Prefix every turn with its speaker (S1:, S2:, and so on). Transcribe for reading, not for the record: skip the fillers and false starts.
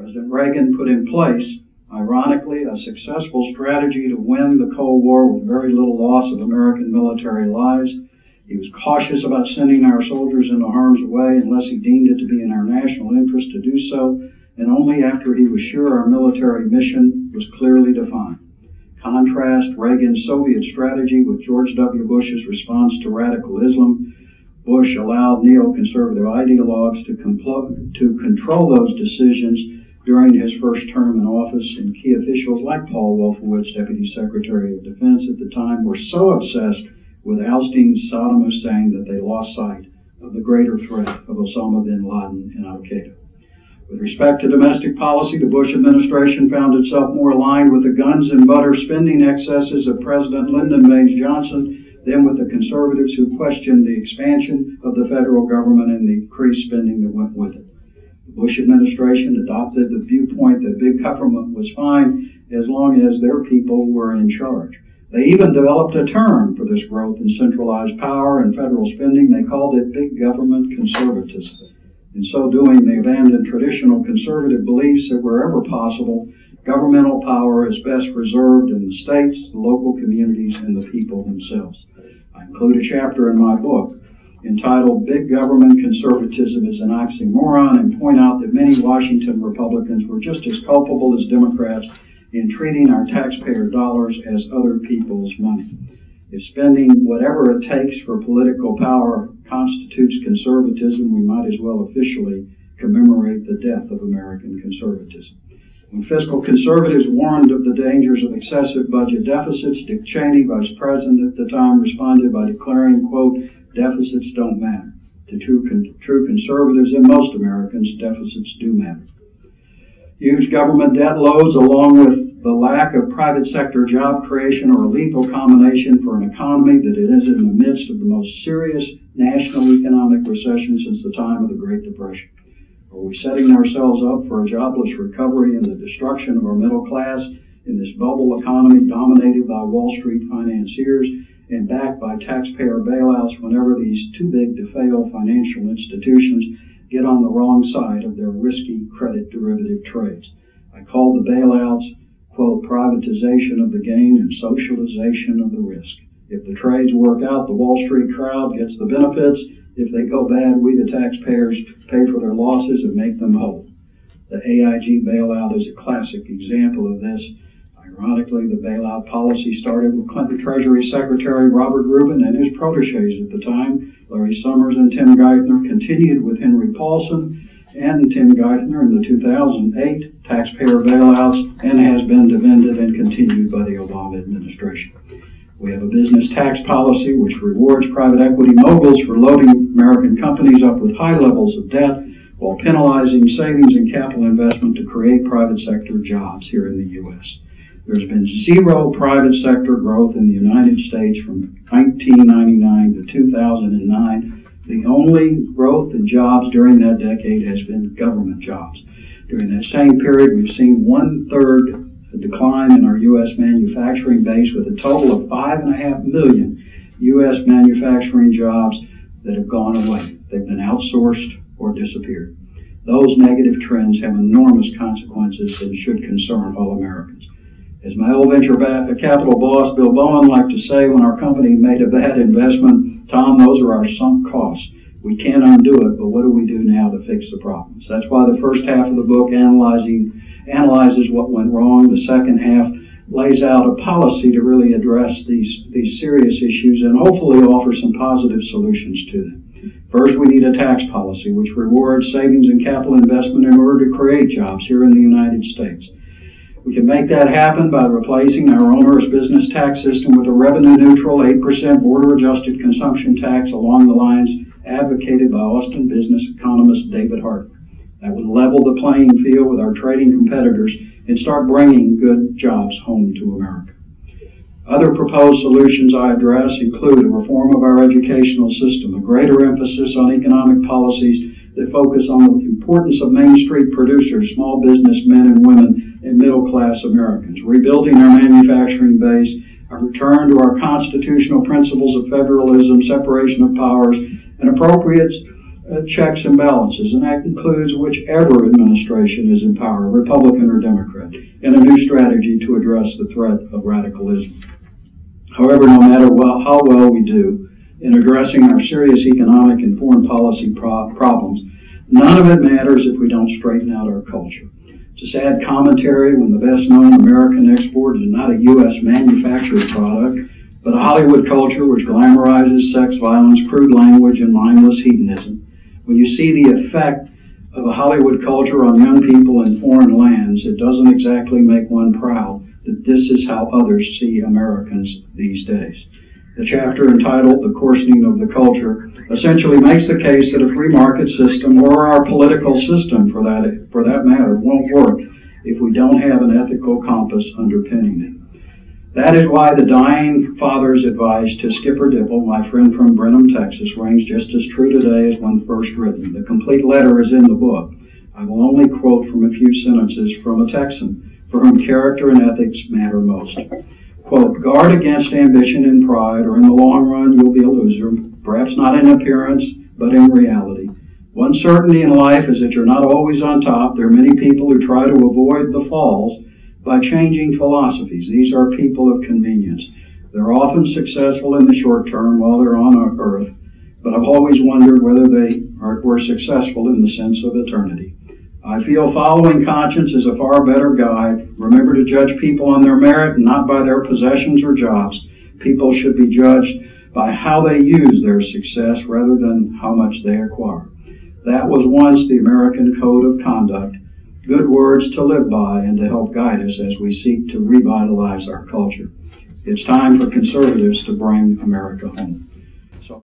S1: President Reagan put in place, ironically, a successful strategy to win the Cold War with very little loss of American military lives. He was cautious about sending our soldiers into harm's way unless he deemed it to be in our national interest to do so, and only after he was sure our military mission was clearly defined. Contrast Reagan's Soviet strategy with George W. Bush's response to radical Islam. Bush allowed neoconservative ideologues to control those decisions during his first term in office, and key officials like Paul Wolfowitz, Deputy Secretary of Defense at the time, were so obsessed with ousting Saddam Hussein that they lost sight of the greater threat of Osama bin Laden and al-Qaeda. With respect to domestic policy, the Bush administration found itself more aligned with the guns and butter spending excesses of President Lyndon Baines Johnson than with the conservatives who questioned the expansion of the federal government and the increased spending that went with it. The Bush administration adopted the viewpoint that big government was fine as long as their people were in charge. They even developed a term for this growth in centralized power and federal spending. They called it big government conservatism. In so doing, they abandoned traditional conservative beliefs that wherever possible, governmental power is best reserved in the states, the local communities, and the people themselves. I include a chapter in my book entitled Big Government Conservatism is an Oxymoron, and point out that many Washington Republicans were just as culpable as Democrats in treating our taxpayer dollars as other people's money. If spending whatever it takes for political power constitutes conservatism, we might as well officially commemorate the death of American conservatism. When fiscal conservatives warned of the dangers of excessive budget deficits, Dick Cheney, vice president at the time, responded by declaring, quote, "Deficits don't matter." To true conservatives and most Americans, deficits do matter. Huge government debt loads, along with the lack of private sector job creation, are a lethal combination for an economy that is in the midst of the most serious national economic recession since the time of the Great Depression. Are we setting ourselves up for a jobless recovery and the destruction of our middle class in this bubble economy dominated by Wall Street financiers and backed by taxpayer bailouts whenever these too-big-to-fail financial institutions get on the wrong side of their risky credit derivative trades? I call the bailouts, quote, privatization of the gain and socialization of the risk. If the trades work out, the Wall Street crowd gets the benefits. If they go bad, we, the taxpayers, pay for their losses and make them whole. The AIG bailout is a classic example of this. Ironically, the bailout policy started with Clinton Treasury Secretary Robert Rubin and his protégés at the time, Larry Summers and Tim Geithner, continued with Henry Paulson and Tim Geithner in the 2008 taxpayer bailouts, and has been defended and continued by the Obama administration. We have a business tax policy which rewards private equity moguls for loading American companies up with high levels of debt while penalizing savings and capital investment to create private sector jobs here in the U.S. There's been zero private sector growth in the United States from 1999 to 2009. The only growth in jobs during that decade has been government jobs. During that same period, we've seen one-third decline in our U.S. manufacturing base, with a total of 5.5 million U.S. manufacturing jobs that have gone away. They've been outsourced or disappeared. Those negative trends have enormous consequences and should concern all Americans. As my old venture capital boss, Bill Bowen, liked to say when our company made a bad investment, Tom, those are our sunk costs. We can't undo it, but what do we do now to fix the problems? That's why the first half of the book analyzes what went wrong. The second half lays out a policy to really address these serious issues and hopefully offer some positive solutions to them. First, we need a tax policy which rewards savings and capital investment in order to create jobs here in the United States. We can make that happen by replacing our onerous business tax system with a revenue-neutral 8% border-adjusted consumption tax along the lines advocated by Austin business economist David Hartman. That would level the playing field with our trading competitors and start bringing good jobs home to America. Other proposed solutions I address include a reform of our educational system, a greater emphasis on economic policies that focus on the importance of Main Street producers, small business men and women, and middle-class Americans, rebuilding our manufacturing base, a return to our constitutional principles of federalism, separation of powers, an appropriate checks and balances, and that includes whichever administration is in power, Republican or Democrat, and a new strategy to address the threat of radicalism. However, no matter how well we do in addressing our serious economic and foreign policy problems, none of it matters if we don't straighten out our culture. It's a sad commentary when the best-known American export is not a U.S. manufactured product, but a Hollywood culture which glamorizes sex, violence, crude language, and mindless hedonism. When you see the effect of a Hollywood culture on young people in foreign lands, it doesn't exactly make one proud that this is how others see Americans these days. The chapter entitled The Coarsening of the Culture essentially makes the case that a free market system, or our political system for that matter, won't work if we don't have an ethical compass underpinning it. That is why the dying father's advice to Skipper Dipple, my friend from Brenham, Texas, rings just as true today as when first written. The complete letter is in the book. I will only quote from a few sentences from a Texan for whom character and ethics matter most. Quote, guard against ambition and pride, or in the long run you'll be a loser, perhaps not in appearance, but in reality. One certainty in life is that you're not always on top. There are many people who try to avoid the falls by changing philosophies. These are people of convenience. They're often successful in the short term while they're on our earth, but I've always wondered whether they were successful in the sense of eternity. I feel following conscience is a far better guide. Remember to judge people on their merit and not by their possessions or jobs. People should be judged by how they use their success rather than how much they acquire. That was once the American code of conduct, good words to live by and to help guide us as we seek to revitalize our culture. It's time for conservatives to bring America home.